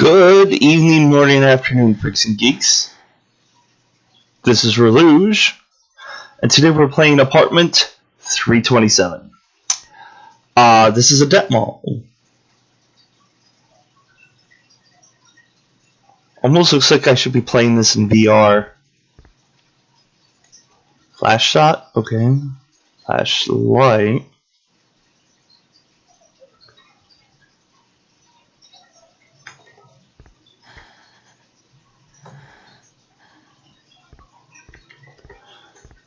Good evening, morning, afternoon, freaks and geeks. This is Railuge, and today we're playing Apartment 327. This is a demo. Almost looks like I should be playing this in VR. Flash shot, okay. Flashlight.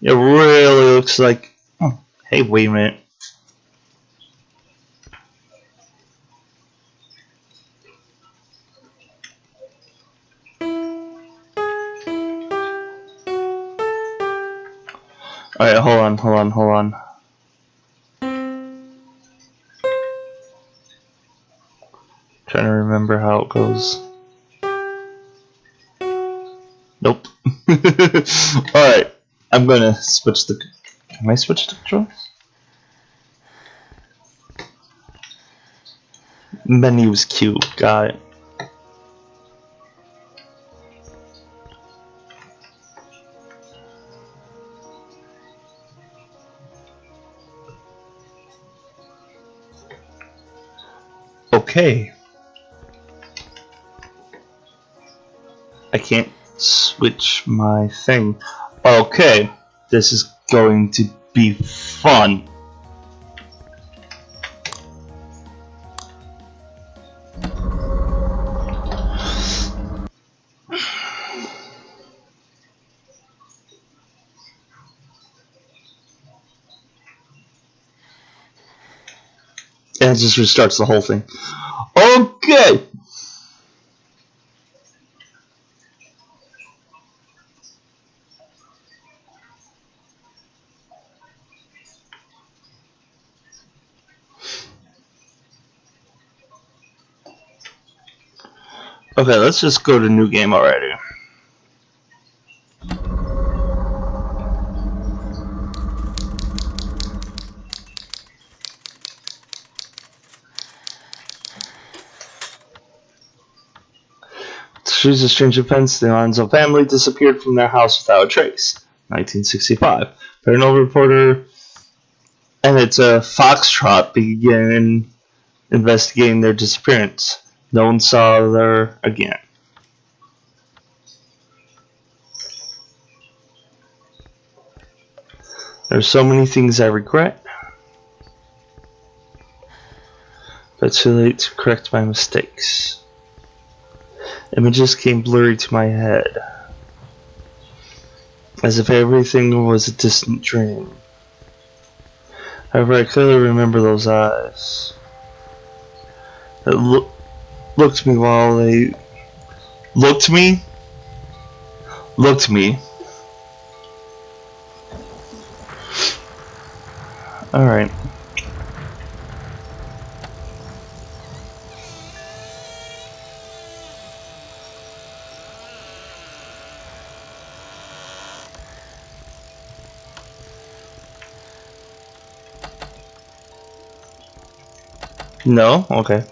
It really looks like... Oh, hey, wait a minute. Alright, hold on. Trying to remember how it goes. Nope. Alright, I'm gonna switch the... Can I switch the controls? Menu's cute, got it. Okay. I can't switch my thing. Okay, this is going to be fun. And it just restarts the whole thing. Okay. Okay, let's just go to new game already. Choose a strange events. The Alonzo family disappeared from their house without a trace. 1965. Paranormal reporter and it's a foxtrot begin investigating their disappearance. No one saw her again. There are so many things I regret, but too late to correct my mistakes. Images came blurry to my head, as if everything was a distant dream. However, I clearly remember those eyes that looked me while they looked me. All right. No? Okay.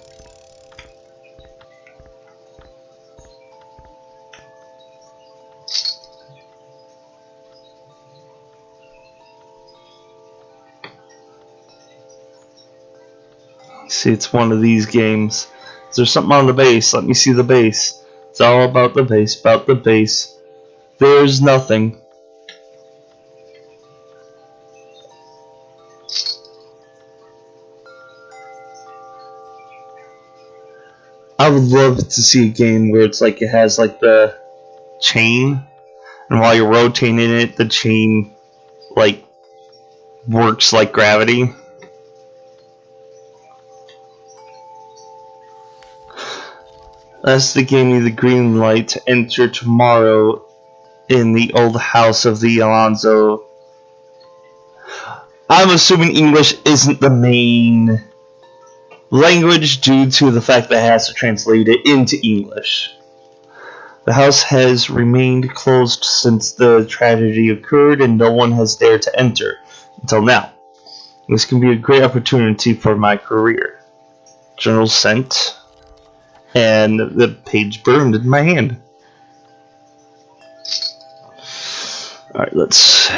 See, it's one of these games. Is there something on the base? Let me see the base. It's all about the base, There's nothing. I would love to see a game where it's like it has like the chain, and while you're rotating it, the chain like works like gravity. That's the gave me the green light to enter tomorrow in the old house of the Alonzo. I'm assuming English isn't the main language due to the fact that it has to translate it into English. The house has remained closed since the tragedy occurred and no one has dared to enter until now. This can be a great opportunity for my career. General sent and the page burned in my hand. Alright, let's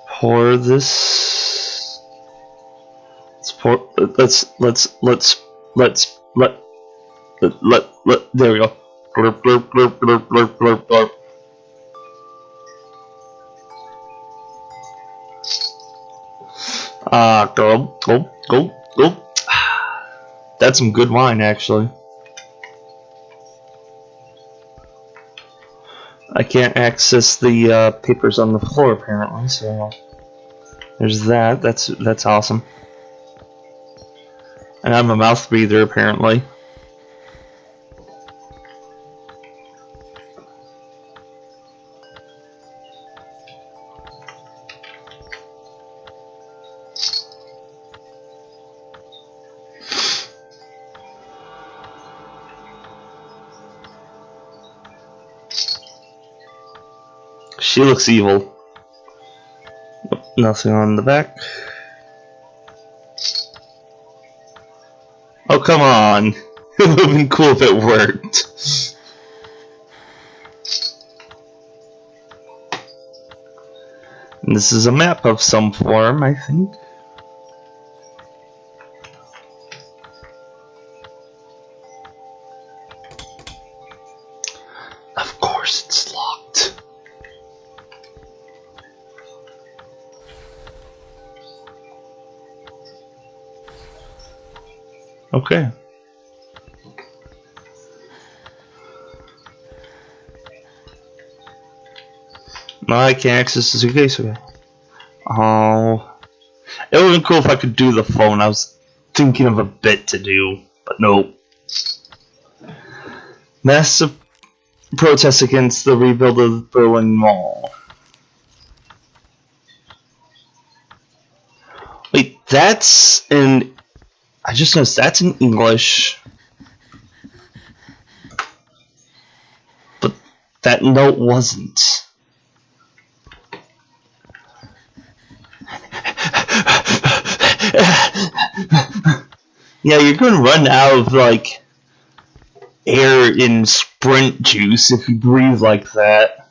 pour this. Let's pour. Let. There we go. Blurp, blurp, blurp, blurp, blurp, blurp, blurp. Go. That's some good wine, actually. I can't access the papers on the floor, apparently, so there's that. That's awesome. And I'm a mouth breather, apparently. She looks evil. Nothing on the back. Oh, come on. It would have been cool if it worked. And this is a map of some form, I think. Of course it's locked. Okay. No, I can't access the suitcase. Okay. Oh. It would have been cool if I could do the phone. I was thinking of a bit to do, but no. Massive protests against the rebuild of the Berlin Mall. Wait, that's in... I just noticed that's in English. But that note wasn't. Yeah, you're going to run out of, like, air in sprint juice if you breathe like that.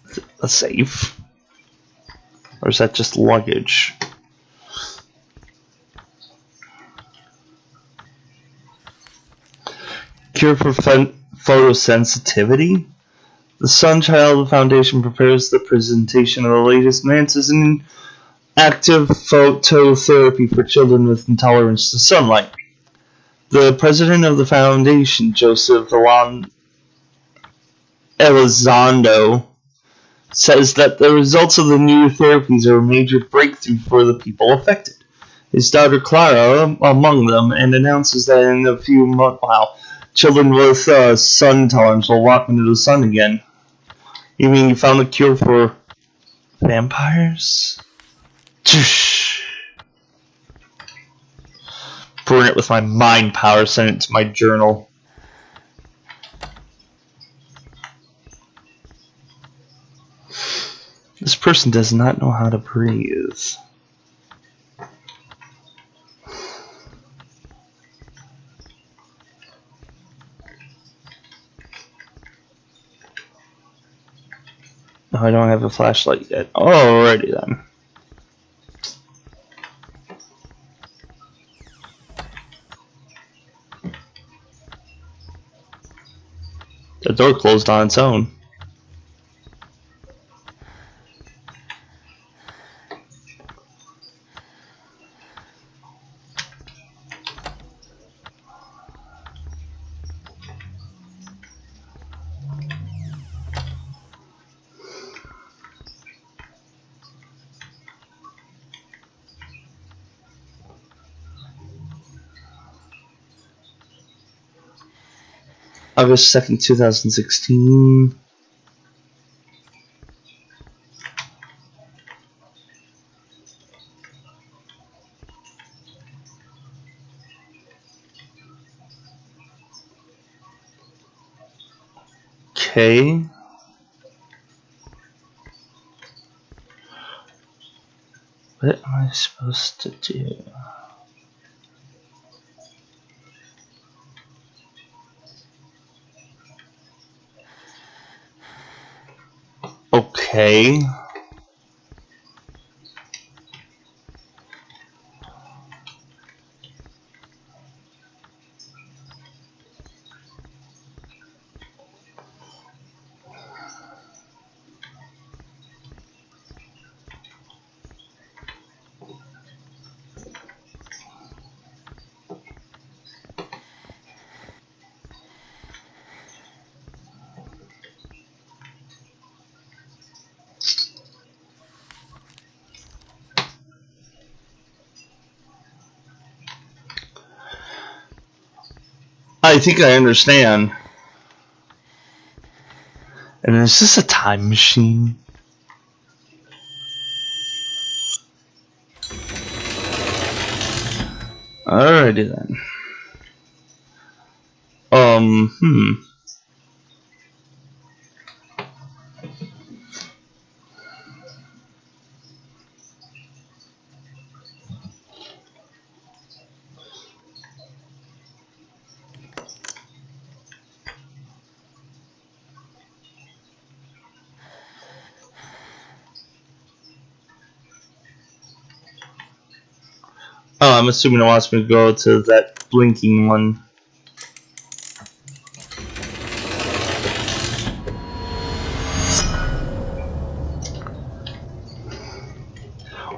Is it a safe? Or is that just luggage? Cure for photosensitivity? The Sunchild Foundation prepares the presentation of the latest advances in active phototherapy for children with intolerance to sunlight. The president of the foundation, Joseph Elizondo, says that the results of the new therapies are a major breakthrough for the people affected. His daughter Clara among them, and announces that in a few months, children with sun intolerance will walk into the sun again. You mean you found a cure for vampires? Burn it with my mind power, send it to my journal. This person does not know how to breathe. No, I don't have a flashlight yet. Alrighty then. The door closed on its own. August 2nd, 2016. Okay. What am I supposed to do? Okay. I think I understand. And is this a time machine? Alrighty then. Oh, I'm assuming it wants me to go to that blinking one.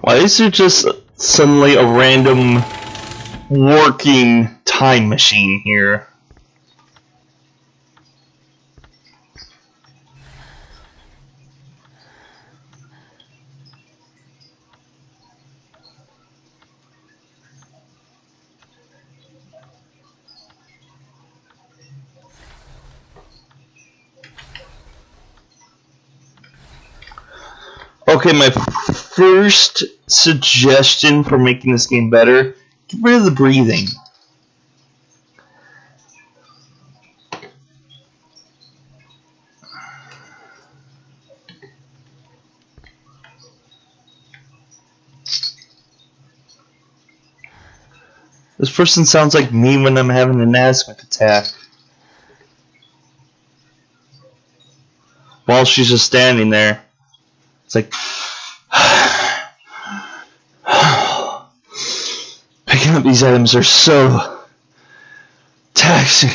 Why is there just suddenly a random working time machine here? Okay, my first suggestion for making this game better, get rid of the breathing. This person sounds like me when I'm having an asthma attack. While she's just standing there. It's like... Picking up these items are so... taxing.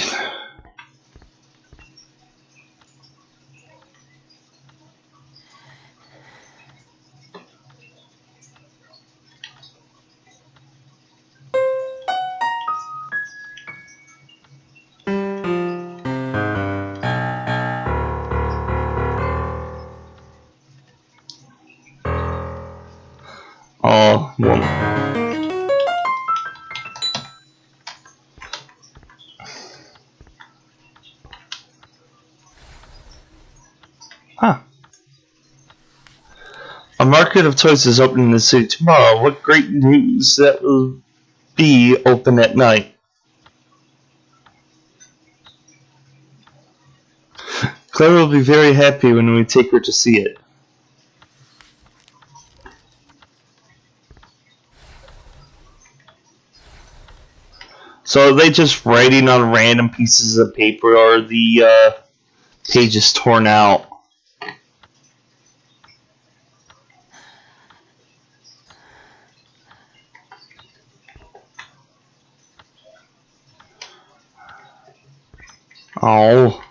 Oh, well. Huh. A market of toys is opening in the city tomorrow. What great news! That will be open at night. Claire will be very happy when we take her to see it. So are they just writing on random pieces of paper, or are the pages torn out? Oh,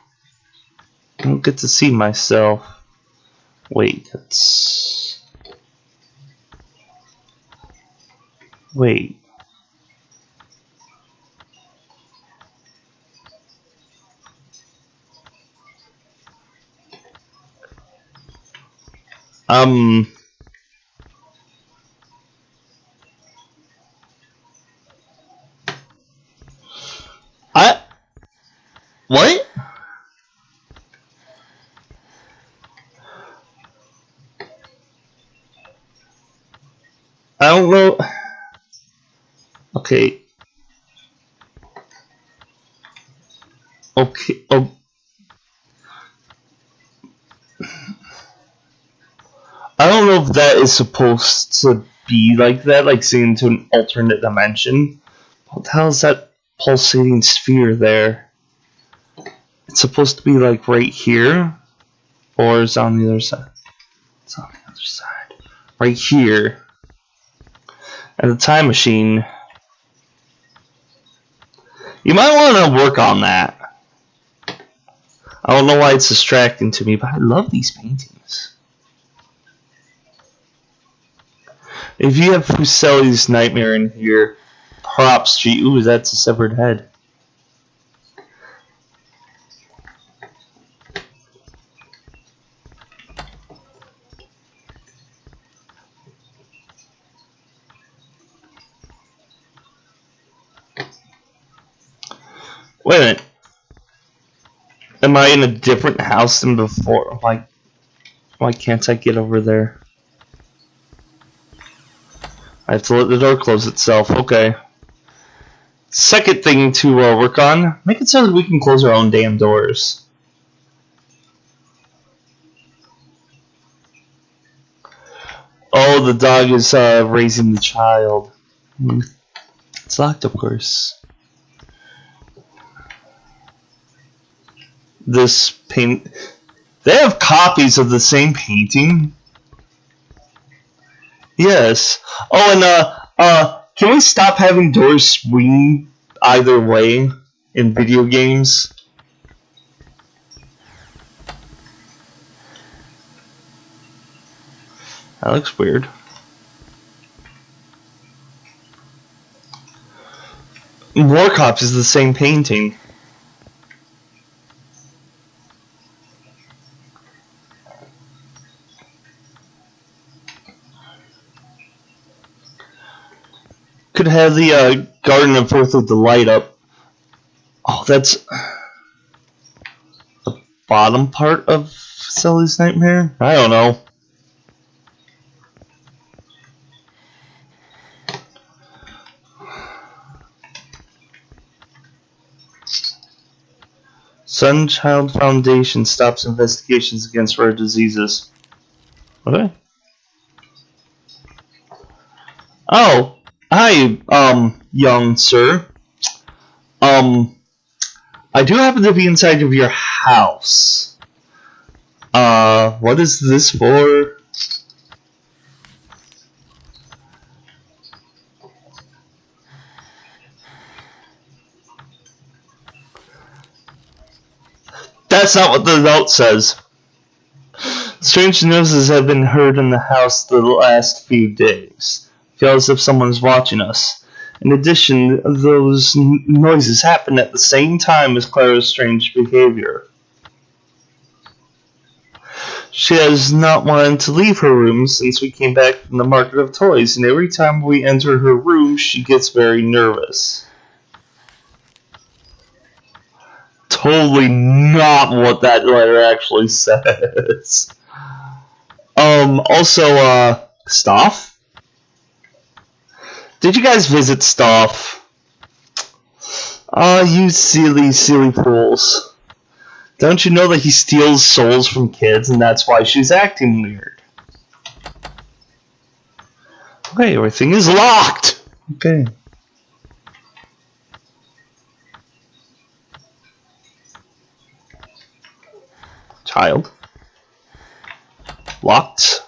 I don't get to see myself. Wait, that's... Wait. What? I don't know. Okay. Okay. Oh. I don't know if that is supposed to be like that, like seeing into an alternate dimension. What the hell is that pulsating sphere there? It's supposed to be like right here, or is it on the other side? It's on the other side. Right here. And the time machine. You might want to work on that. I don't know why it's distracting to me, but I love these paintings. If you have Fuseli's Nightmare in here, props to you. Ooh, that's a severed head. Wait a minute. Am I in a different house than before? Why can't I get over there? I have to let the door close itself. Okay. Second thing to work on, make it so that we can close our own damn doors. Oh, the dog is raising the child. It's locked, of course. This paint... They have copies of the same painting? Yes. Oh, and, can we stop having doors swing either way in video games? That looks weird. More copies of the same painting. Could have the Garden of Fourth of Delight up. Oh, that's the bottom part of Sully's Nightmare? I don't know. Sunchild Foundation stops investigations against rare diseases. Okay. Oh, hi, young sir. I do happen to be inside of your house. What is this for? That's not what the note says. Strange noises have been heard in the house the last few days. Feels as if someone's watching us. In addition, those noises happen at the same time as Clara's strange behavior. She has not wanted to leave her room since we came back from the market of toys, and every time we enter her room, she gets very nervous. Totally not what that letter actually says. Also, Stoff? Did you guys visit Stoff? You silly, silly fools. Don't you know that he steals souls from kids and that's why she's acting weird? Okay, everything is locked! Okay. Child. Locked.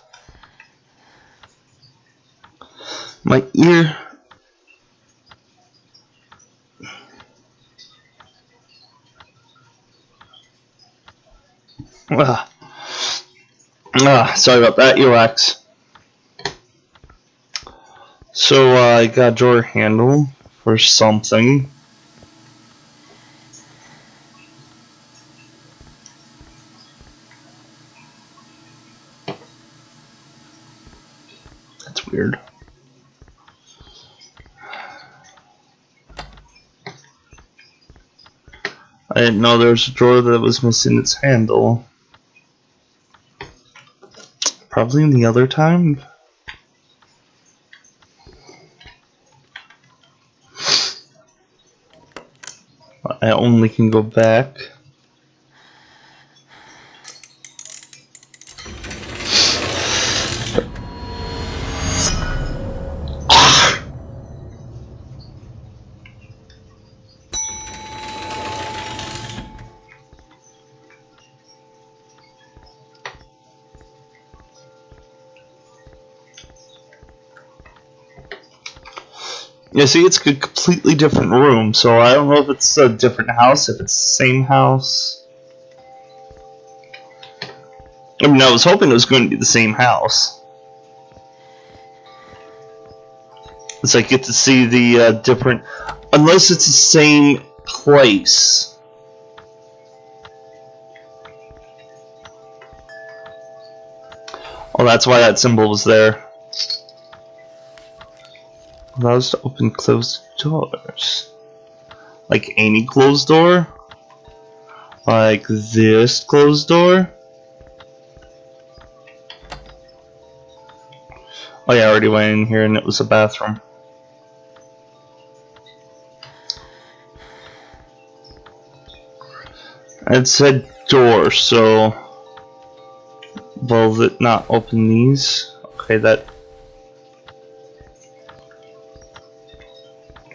My ear. Sorry about that, earwax. So, I got a drawer handle for something. That's weird. I didn't know there was a drawer that was missing its handle. Probably the other time. I only can go back. You see, it's a completely different room, so I don't know if it's a different house, if it's the same house. I mean, I was hoping it was going to be the same house. It's like get to see the different... Unless it's the same place. Oh, that's why that symbol was there. Allows to open closed doors. Like any closed door? Like this closed door? Oh yeah, I already went in here and it was a bathroom. It said door, so... Will it not open these? Okay, that...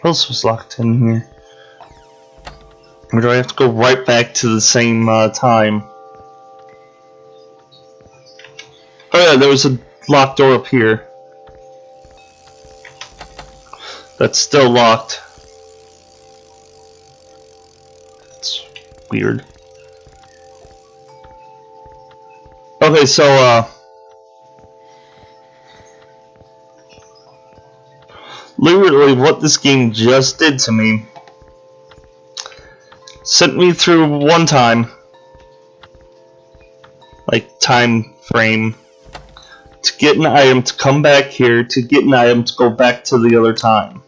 What else was locked in here? Or do I have to go right back to the same time? Oh yeah, there was a locked door up here. That's still locked. It's weird. Okay, so literally what this game just did to me, sent me through one time, like time frame, to get an item to come back here, to get an item to go back to the other time.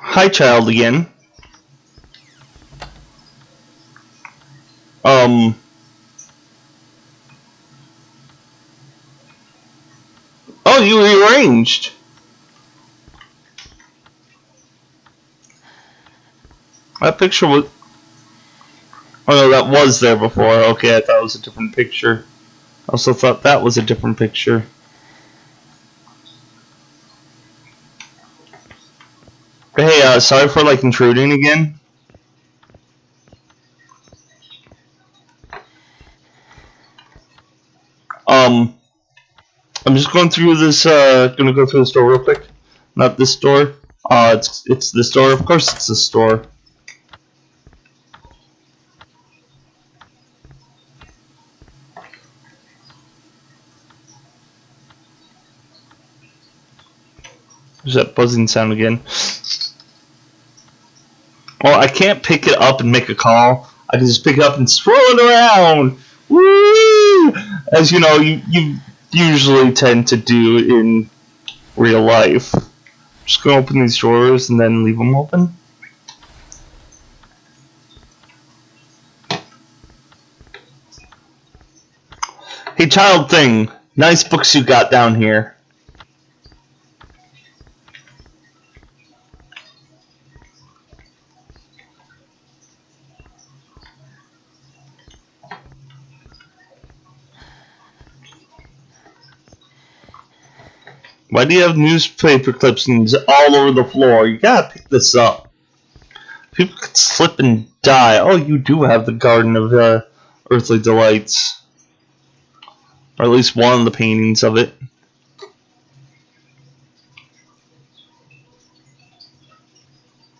Hi child again. Oh, you rearranged. That picture was... Oh no, that was there before. Okay, I thought it was a different picture. I also thought that was a different picture. Hey, sorry for like intruding again. I'm just going through this. Gonna go through the store real quick. Not this store. It's the store. Of course, it's the store. There's that buzzing sound again. Well, I can't pick it up and make a call. I can just pick it up and swirl it around. Woo! As you know, you usually tend to do in real life. Just gonna open these drawers and then leave them open. Hey, child thing. Nice books you got down here. Why do you have newspaper clippings all over the floor? You gotta pick this up. People could slip and die. Oh, you do have the Garden of Earthly Delights. Or at least one of the paintings of it.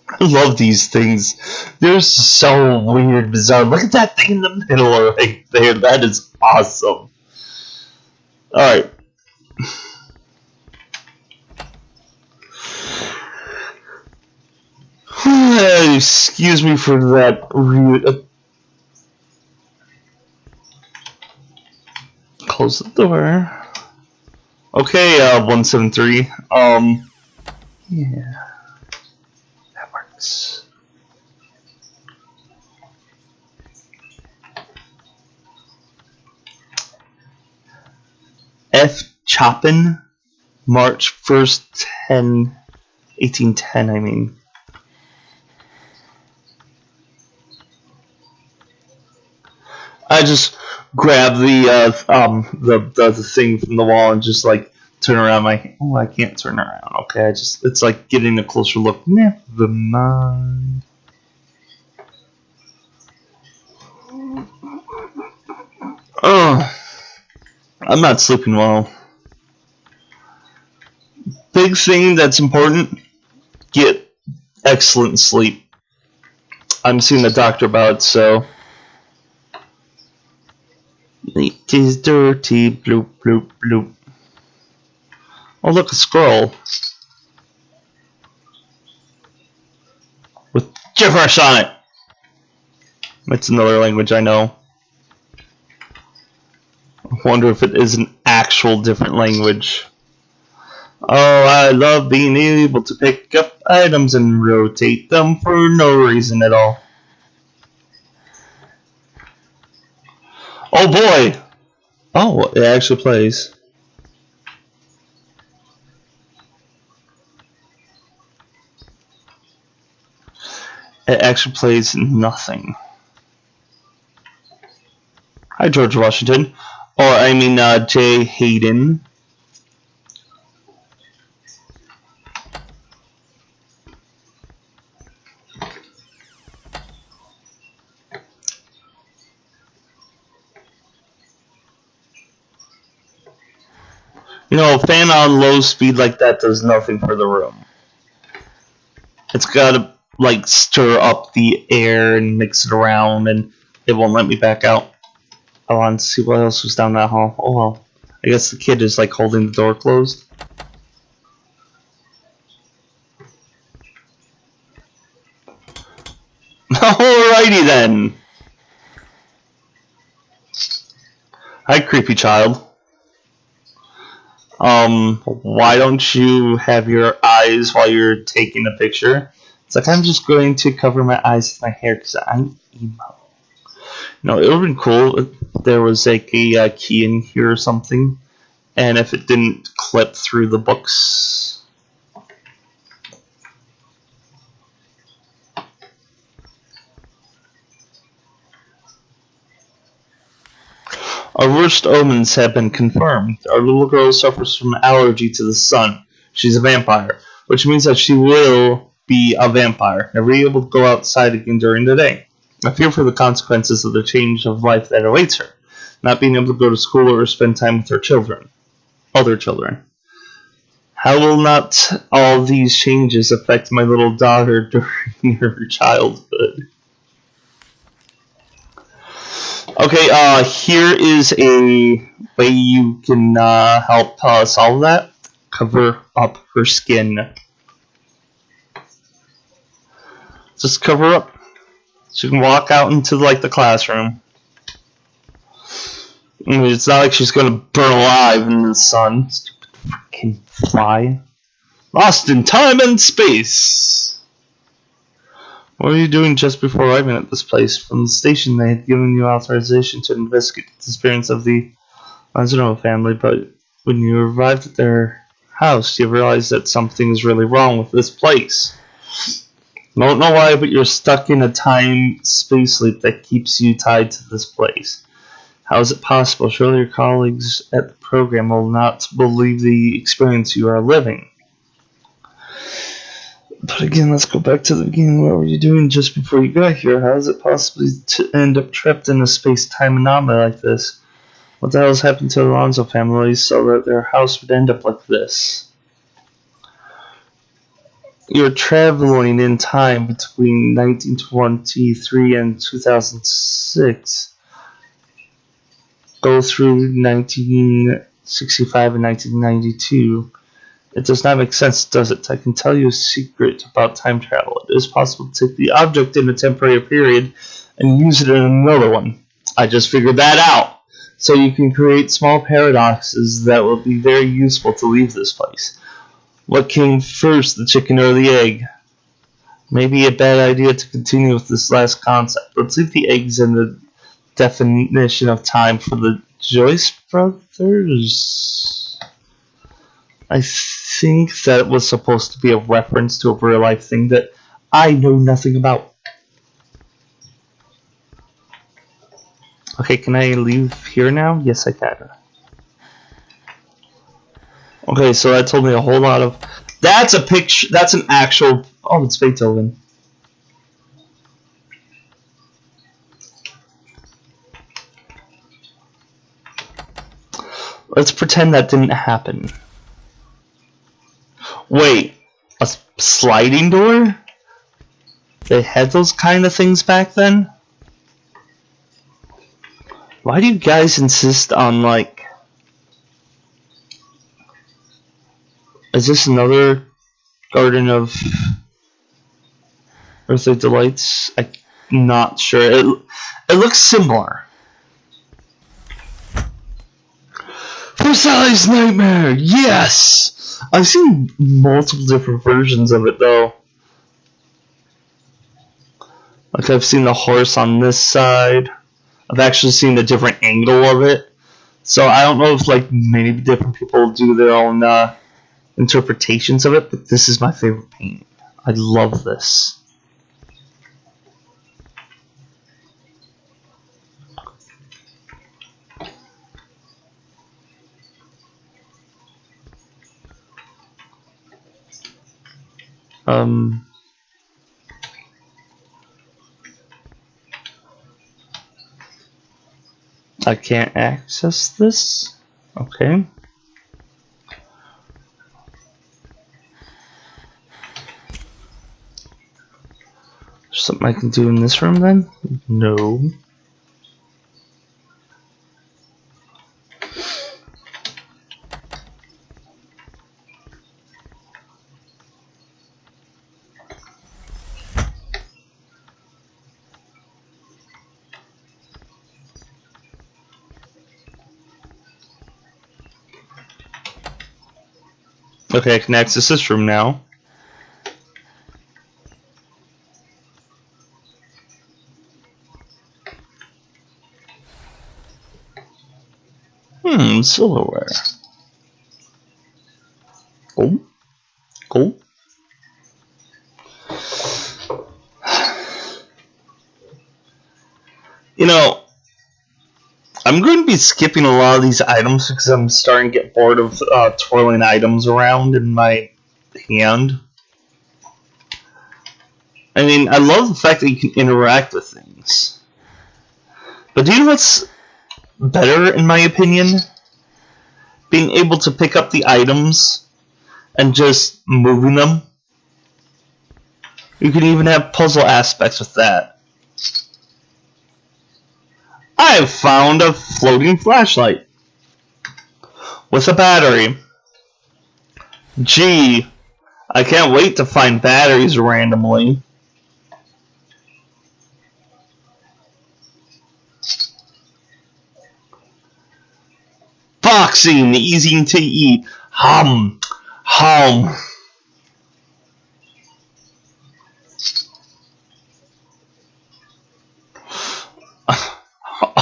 I love these things. They're so weird, bizarre. Look at that thing in the middle right there. That is awesome. Alright. Excuse me for that close the door. Okay, 173. Yeah. That works. F. Chopin, March 1st, 10 1810, I mean. I just grab the thing from the wall and just like turn around my. Oh, I can't turn around. Okay, it's like getting a closer look. Never mind. Oh, I'm not sleeping well. Big thing that's important: get excellent sleep. I'm seeing the doctor about it, so. It is dirty, bloop, bloop, bloop. Oh, look, a scroll. With gibberish on it. That's another language I know. I wonder if it is an actual different language. Oh, I love being able to pick up items and rotate them for no reason at all. Oh boy! Oh, it actually plays. It actually plays nothing. Hi, George Washington. Or, I mean, Jay Hayden. You know, a fan on low speed like that does nothing for the room. It's gotta, like, stir up the air and mix it around, and it won't let me back out. I want to see what else was down that hall. Oh well. I guess the kid is, like, holding the door closed. Alrighty then. Hi, creepy child. Why don't you have your eyes while you're taking a picture? It's like, I'm just going to cover my eyes with my hair because I'm emo. No, it would have been cool if there was like a key in here or something, and if it didn't clip through the books. Our worst omens have been confirmed. Our little girl suffers from allergy to the sun. She's a vampire, which means that she will be a vampire, never able to go outside again during the day. I fear for the consequences of the change of life that awaits her, not being able to go to school or spend time with her children, other children. How will not all these changes affect my little daughter during her childhood? Okay, here is a way you can help solve that. Cover up her skin. Just cover up. She can walk out into like the classroom. I mean, it's not like she's gonna burn alive in the sun. Stupid freaking fly. Lost in time and space. What were you doing just before arriving at this place? From the station, they had given you authorization to investigate the disappearance of the Mazzino family, but when you arrived at their house, you realized that something is really wrong with this place. Don't know why, but you're stuck in a time-space loop that keeps you tied to this place. How is it possible? Surely your colleagues at the program will not believe the experience you are living. But again, let's go back to the beginning. What were you doing just before you got here? How is it possible to end up trapped in a space-time anomaly like this? What the hell has happened to the Alonso family so that their house would end up like this? You're traveling in time between 1923 and 2006. Go through 1965 and 1992. It does not make sense, does it? I can tell you a secret about time travel. It is possible to take the object in a temporary period and use it in another one. I just figured that out. So you can create small paradoxes that will be very useful to leave this place. What came first, the chicken or the egg? Maybe a bad idea to continue with this last concept. Let's leave the eggs and the definition of time for the Joyce brothers. I think that was supposed to be a reference to a real life thing that I know nothing about. Okay, can I leave here now? Yes, I can. Okay, so that told me a whole lot of... That's a picture... That's an actual... Oh, it's Beethoven. Let's pretend that didn't happen. Wait, a sliding door? They had those kind of things back then? Why do you guys insist on, like... Is this another Garden of Earthly Delights? I'm not sure. It looks similar. For Sally's Nightmare! Yes! I've seen multiple different versions of it, though. Like, I've seen the horse on this side. I've actually seen a different angle of it. So I don't know if, like, many different people do their own interpretations of it, but this is my favorite painting. I love this. I can't access this. Okay. Something I can do in this room then? No. Okay, I can access this room now. Silverware. Cool. Cool. You know, I'm going to be skipping a lot of these items because I'm starting to get bored of twirling items around in my hand. I mean, I love the fact that you can interact with things. But do you know what's better, in my opinion? Being able to pick up the items and just moving them. You can even have puzzle aspects with that. I have found a floating flashlight with a battery. Gee, I can't wait to find batteries randomly. Boxing, easy to eat. Hum.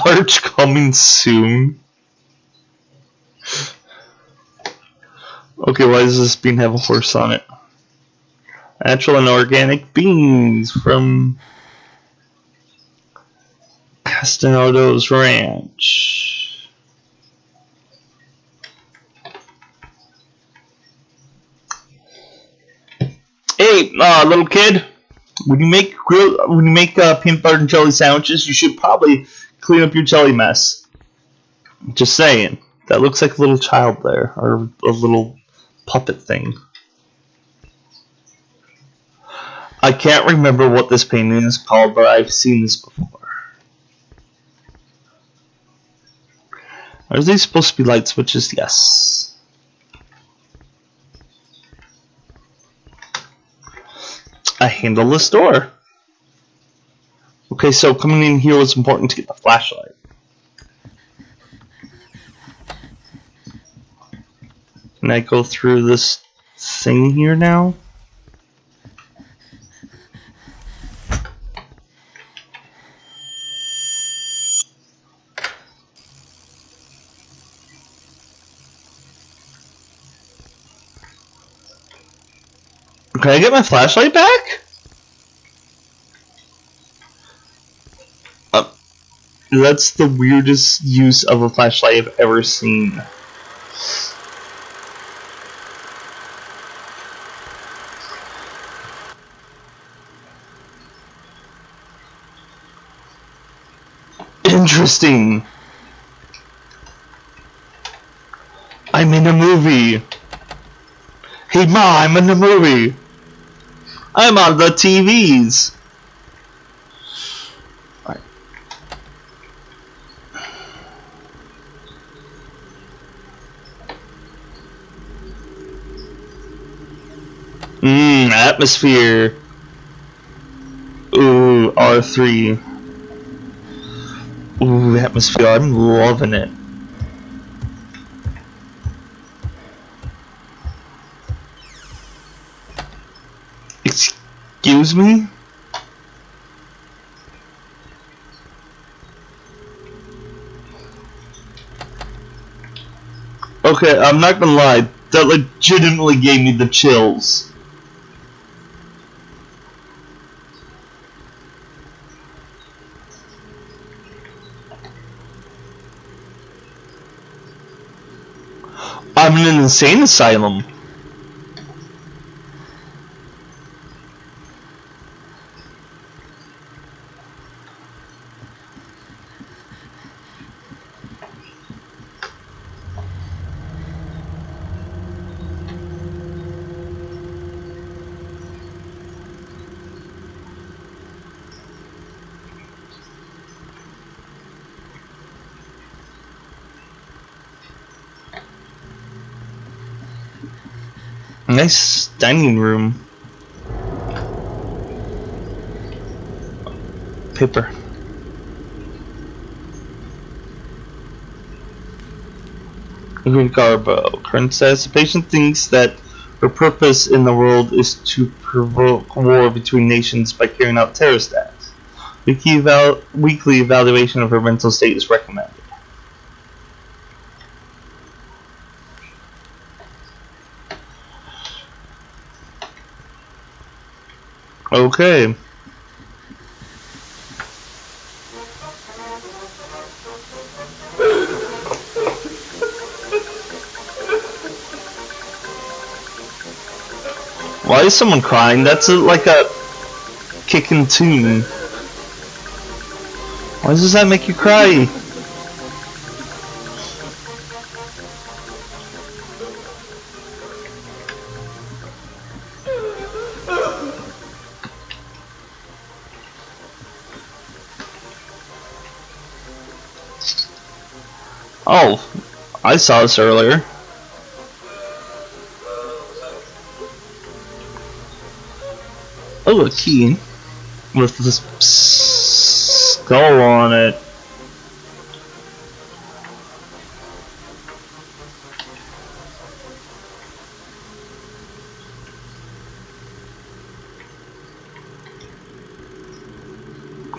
Arch coming soon. Okay, why does this bean have a horse on it? Natural and organic beans from Castellanos Ranch. Hey, little kid, when you make peanut butter and jelly sandwiches, you should probably clean up your jelly mess. Just saying. That looks like a little child there, or a little puppet thing. I can't remember what this painting is called, but I've seen this before. Are these supposed to be light switches? Yes. I handle this door. Okay, so coming in here was important to get the flashlight. Can I go through this thing here now? Can I get my flashlight back? That's the weirdest use of a flashlight I've ever seen. Interesting. I'm in a movie. Hey Ma, I'm in a movie. I'm on the TVs. Right. Atmosphere. Ooh, R3. Ooh, atmosphere. I'm loving it. Excuse me? Okay, I'm not gonna lie. That legitimately gave me the chills. I'm in an insane asylum. Nice dining room. Paper. Garbo. Current status. The patient thinks that her purpose in the world is to provoke war between nations by carrying out terrorist acts. Weekly evaluation of her mental state is recommended. Okay. Why is someone crying? That's like a kicking tune. Why does that make you cry? Oh, I saw this earlier. Oh, a key with this skull on it.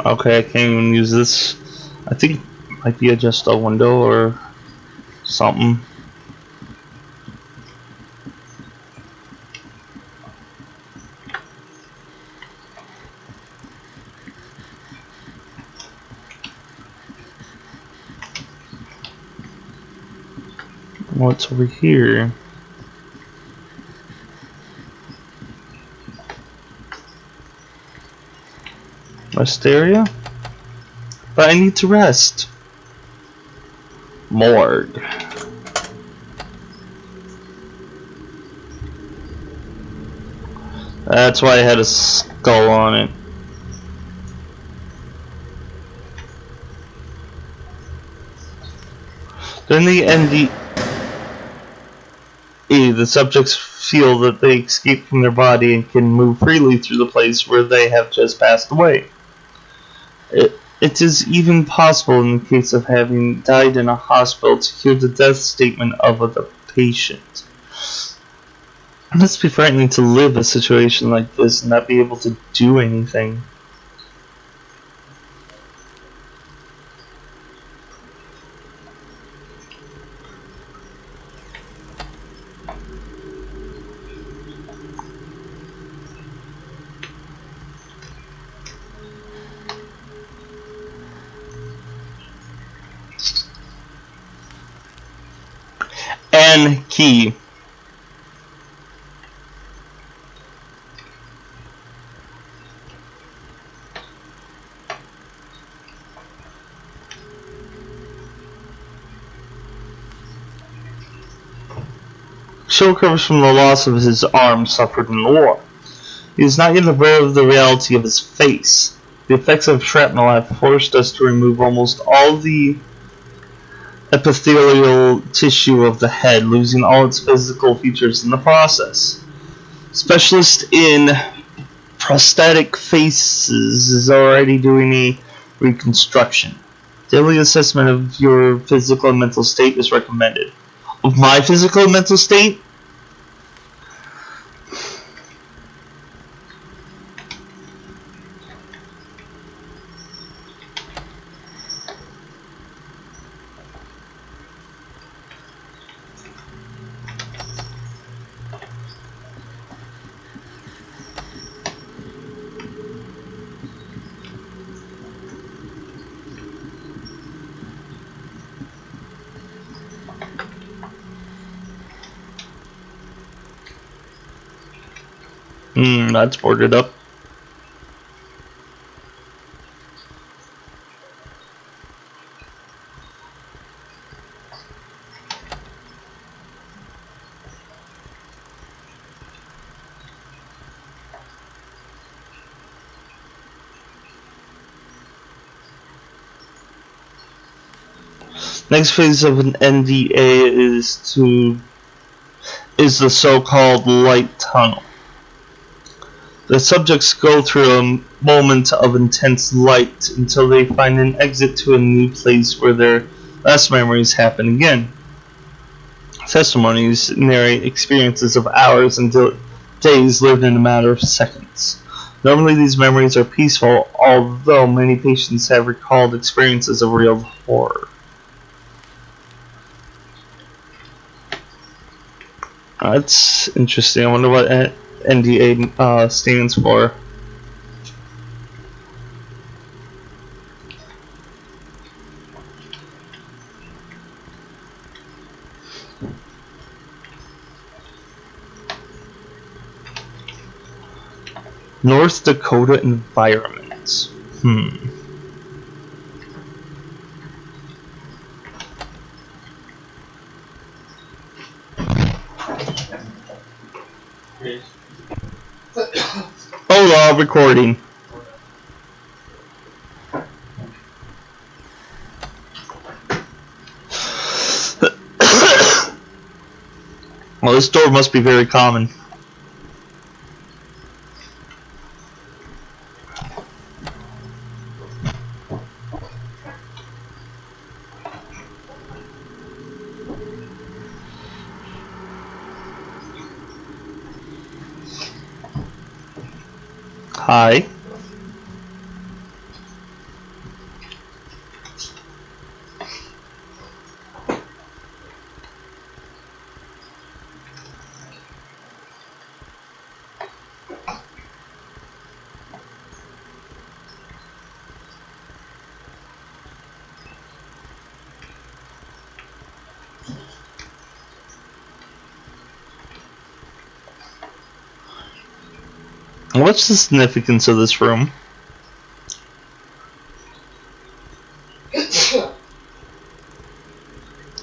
Okay, I can't even use this. I think it might be just a window or something. What's over here? Rest area? But I need to rest. Morgue. That's why I had a skull on it. During the NDE, the subjects feel that they escape from their body and can move freely through the place where they have just passed away. It is even possible in the case of having died in a hospital to hear the death statement of the patient. It must be frightening to live a situation like this and not be able to do anything. and key. Shaw recovers from the loss of his arm suffered in the war. He is not yet aware of the reality of his face. The effects of shrapnel have forced us to remove almost all the epithelial tissue of the head, losing all its physical features in the process. Specialist in prosthetic faces is already doing a reconstruction. Daily assessment of your physical and mental state is recommended. Of my physical and mental state? That's boarded up. Next phase of an NDA is the so-called light tunnel. The subjects go through a moment of intense light until they find an exit to a new place where their last memories happen again. Testimonies narrate experiences of hours and days lived in a matter of seconds. Normally these memories are peaceful, although many patients have recalled experiences of real horror. That's interesting. I wonder what NDA stands for. North Dakota Environment. Hola, recording. Well, this door must be very common. Hi. What's the significance of this room?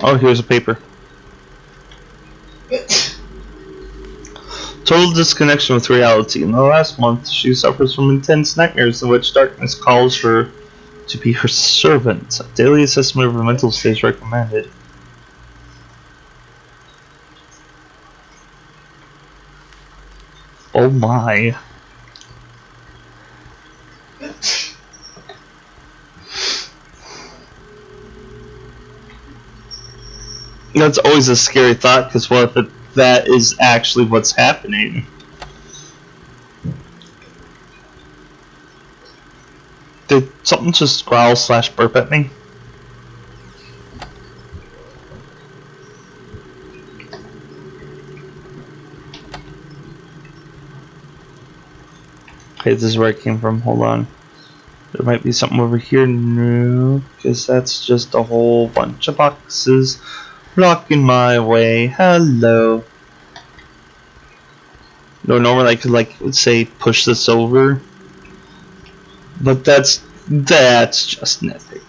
Oh, here's a paper. Total disconnection with reality. In the last month, she suffers from intense nightmares in which darkness calls her to be her servant. A daily assessment of her mental state is recommended. Oh my. That's always a scary thought, because what if that is actually what's happening? Did something just growl / burp at me? Okay, this is where it came from. Hold on. There might be something over here. No, because that's just a whole bunch of boxes. Blocking my way. Hello. No, normally I could say push this over, but that's just nitpicking.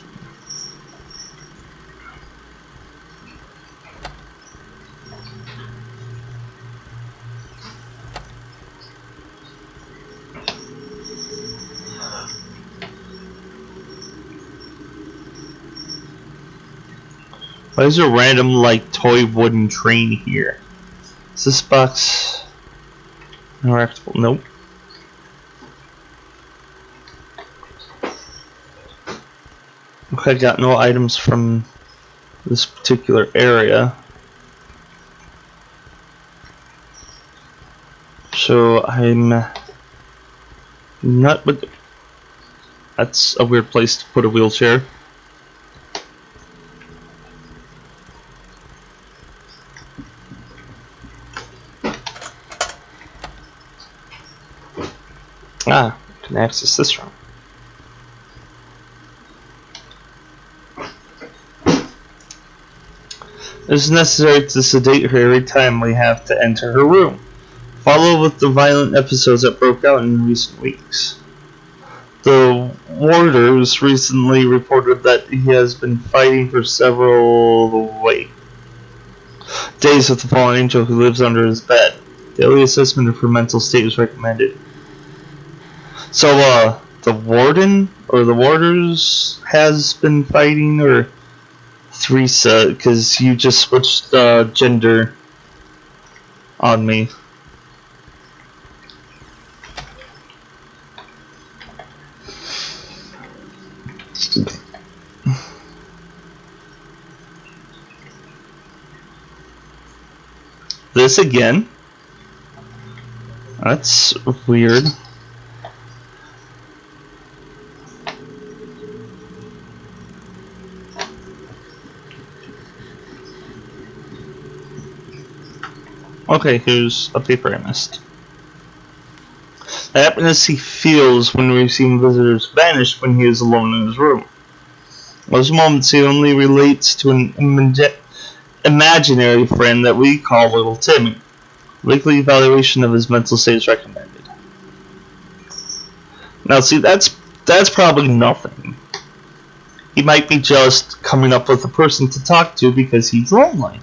Why is there a random toy wooden train here? Is this box interactable? Nope. Okay, I got no items from this particular area. So I'm not with. That's a weird place to put a wheelchair. Ah, I can access this room. It is necessary to sedate her every time we have to enter her room. Follow with the violent episodes that broke out in recent weeks. The warders recently reported that he has been fighting for several days with the fallen angel who lives under his bed. Daily assessment of her mental state is recommended. So, the warden or the warders has been fighting, or Theresa, because you just switched gender on me. This again? That's weird. Okay, here's a paper I missed. The happiness he feels when receiving visitors vanished when he is alone in his room. Those moments he only relates to an imaginary friend that we call Little Timmy. Weekly evaluation of his mental state is recommended. Now see, that's probably nothing. He might be just coming up with a person to talk to because he's lonely.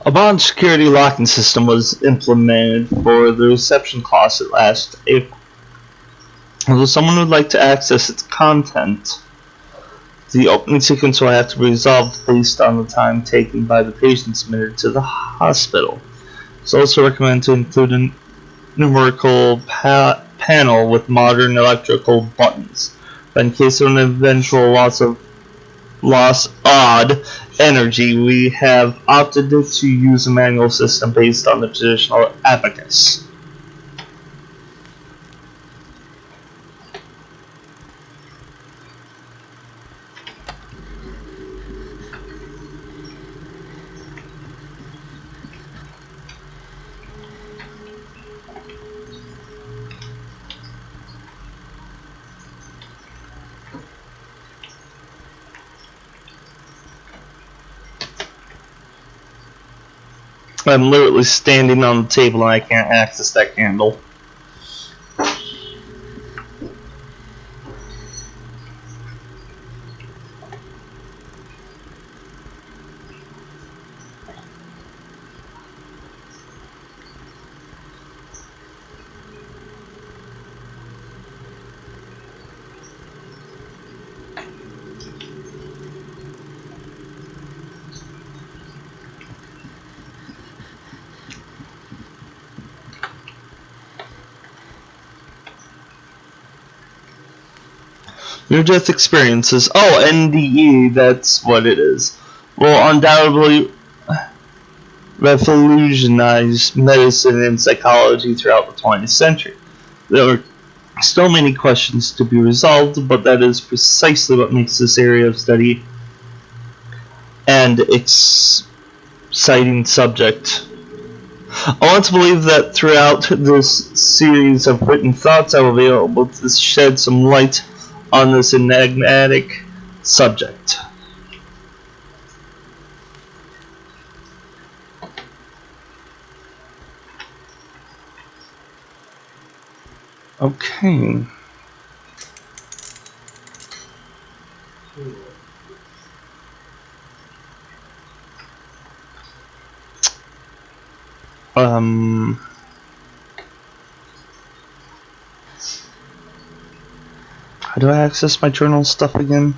A bond security locking system was implemented for the reception closet last April. Although someone would like to access its content, the opening sequence will have to be resolved based on the time taken by the patient submitted to the hospital. It's also recommended to include a numerical panel with modern electrical buttons, but in case of an eventual loss odd energy, we have opted to use a manual system based on the traditional abacus. I'm literally standing on the table and I can't access that candle. Near-death experiences. Oh, NDE, that's what it is. Will undoubtedly revolutionize medicine and psychology throughout the 20th century. There are still many questions to be resolved, but that is precisely what makes this area of study and citing subject. I want to believe that throughout this series of written thoughts I will be able to shed some light on this enigmatic subject. Okay. How do I access my journal stuff again?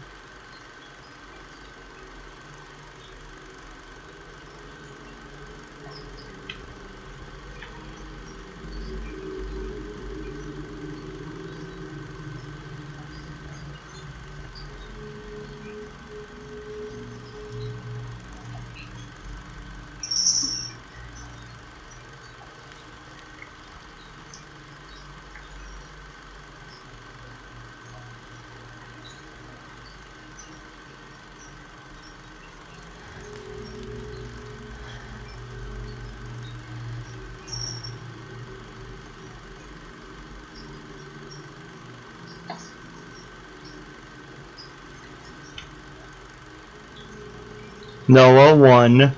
Noah 1.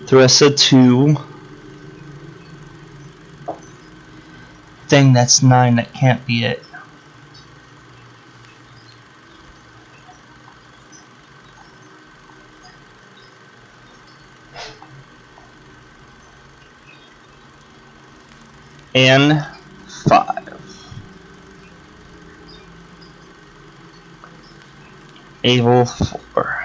Theresa 2. Dang, that's 9. That can't be it. And 5. Able 4.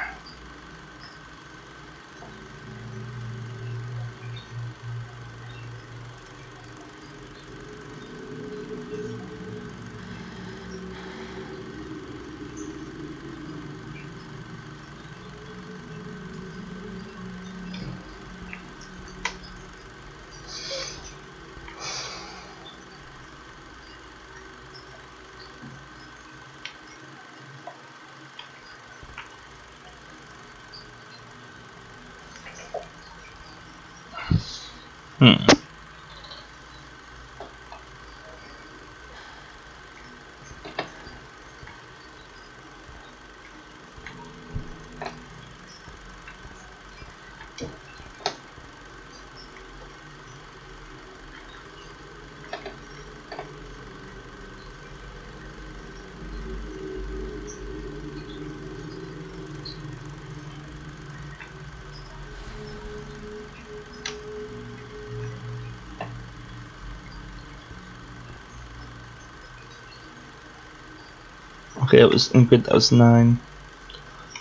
Okay, it was Ingrid, that was 9.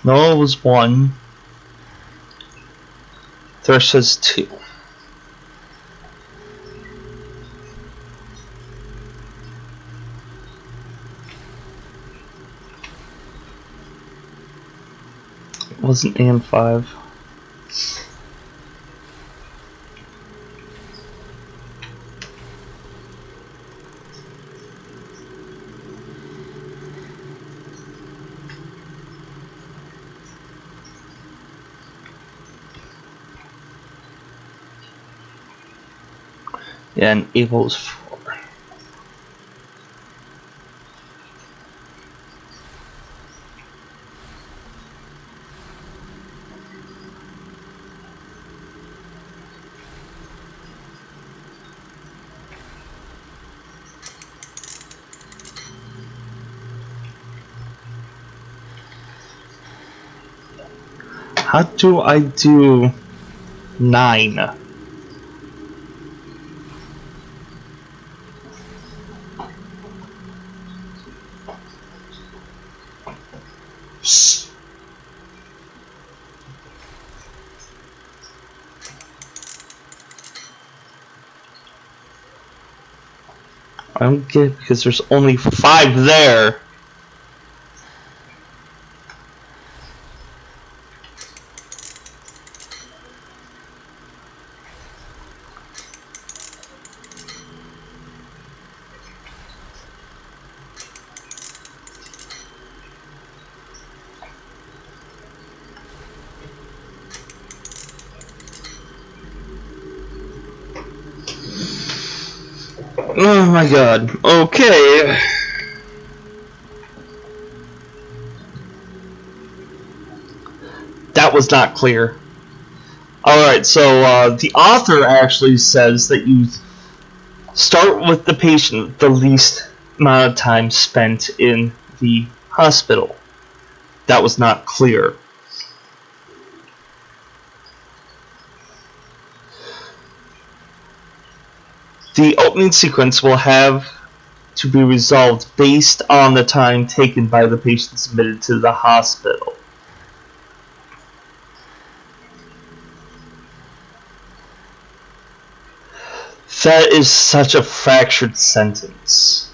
Noah was 1. Theresa's 2. It wasn't and 5. Yeah, and Abel was 4. How do I do 9? I don't get it because there's only 5 there. Oh my god. Okay. That was not clear. Alright, so the author actually says that you start with the patient the least amount of time spent in the hospital. That was not clear. The opening sequence will have to be resolved based on the time taken by the patient submitted to the hospital. That is such a fractured sentence.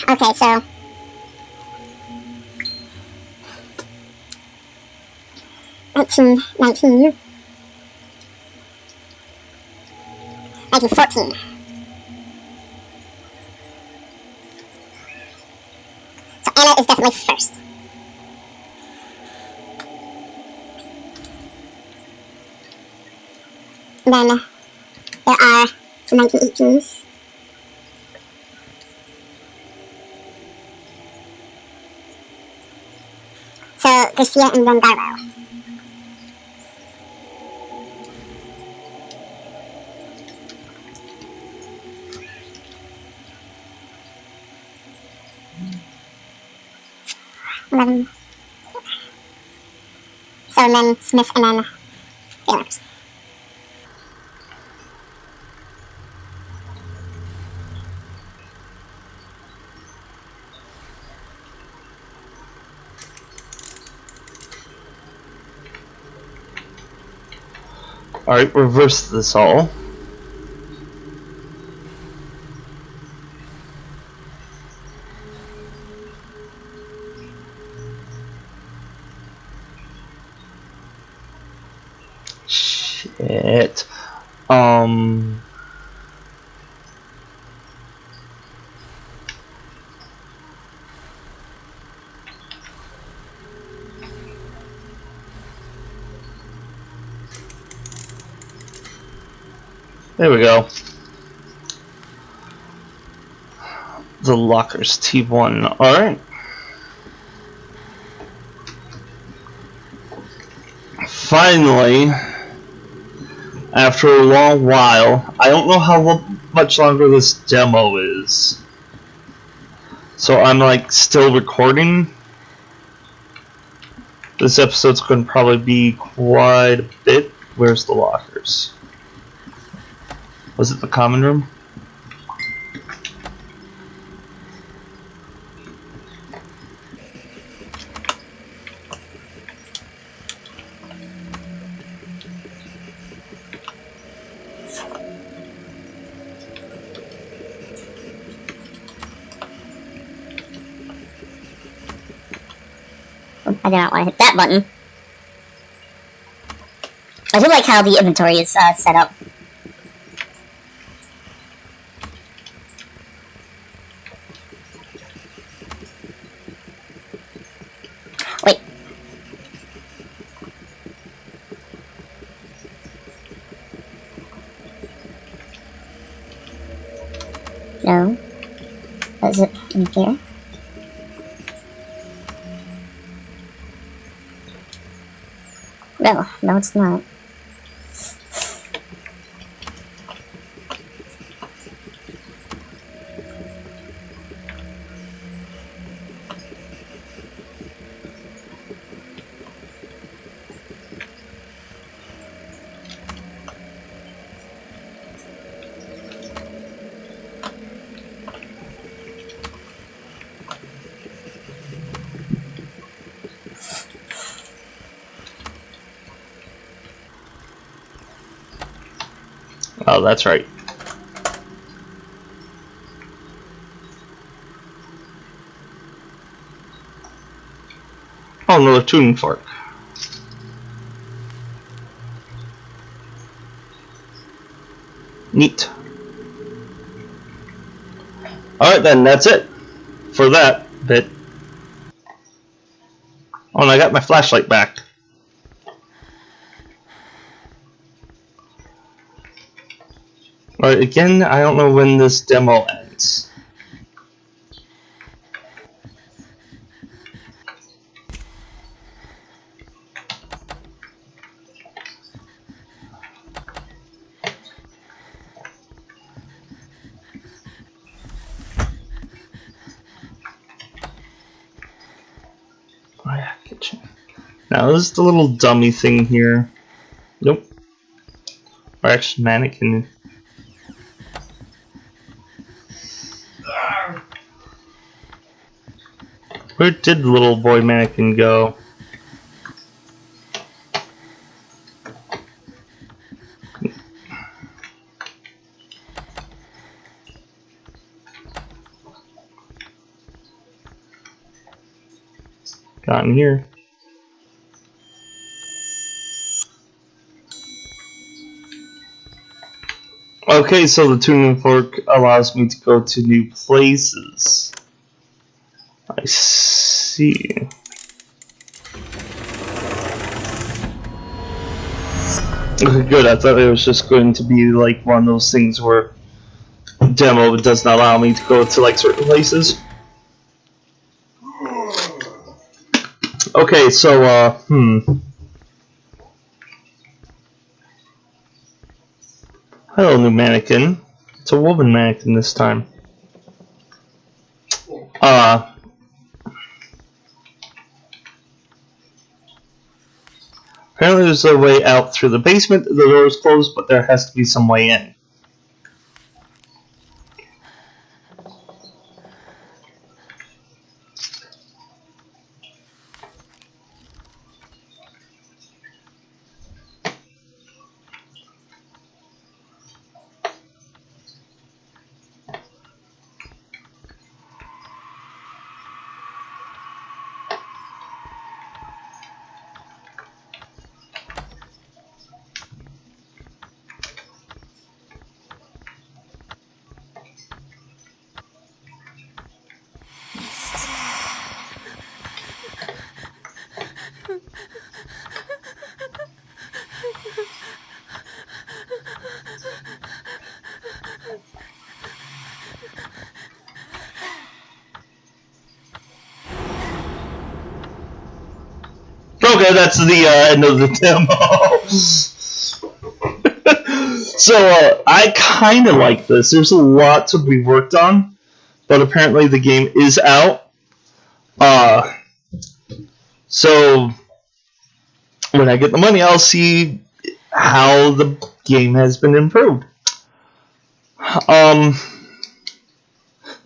Okay, so 1914. So Anna is definitely first. And then there are some 1918s. So Garcia and then Garbo. So and then Smith and then Taylor's. Alright, reverse this all. Shit. There we go. The locker's T1. Alright. Finally, after a long while, I don't know how much longer this demo is. So I'm like still recording. This episode's going to probably be quite a bit. Where's the lockers? Was it the common room? I do not want to hit that button. I do like how the inventory is set up. Wait. No. Is it in here? No, no it's not. Oh, that's right. Oh, another tuning fork. Neat. Alright then, that's it for that bit. Oh, and I got my flashlight back. But again, I don't know when this demo ends. Oh yeah, kitchen. Now this is the little dummy thing here. Nope. Or actually mannequin. Where did the little boy mannequin go? Got in here. Okay, so the tuning fork allows me to go to new places. I see. Okay, good. I thought it was just going to be like one of those things where demo doesn't allow me to go to like certain places. Okay, so hello, new mannequin. It's a woman mannequin this time. Apparently there's a way out through the basement. The door is closed, but there has to be some way in. Okay, that's the end of the demo. So, I kind of like this. There's a lot to be worked on, but apparently the game is out. So, when I get the money, I'll see how the game has been improved.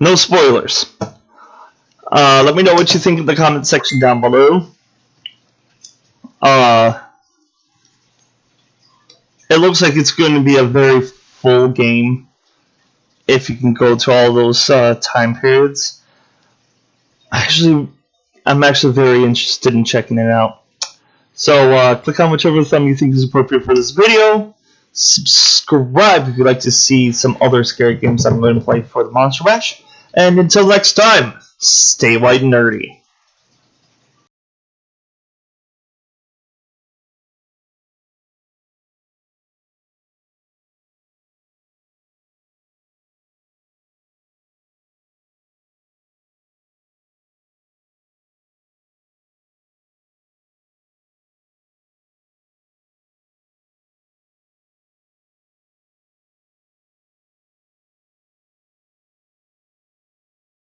No spoilers. Let me know what you think in the comment section down below. It looks like it's going to be a very full game if you can go to all those time periods. I'm actually very interested in checking it out. So click on whichever thumb you think is appropriate for this video. Subscribe if you'd like to see some other scary games I'm going to play for the Monster Bash. And until next time, stay white and nerdy.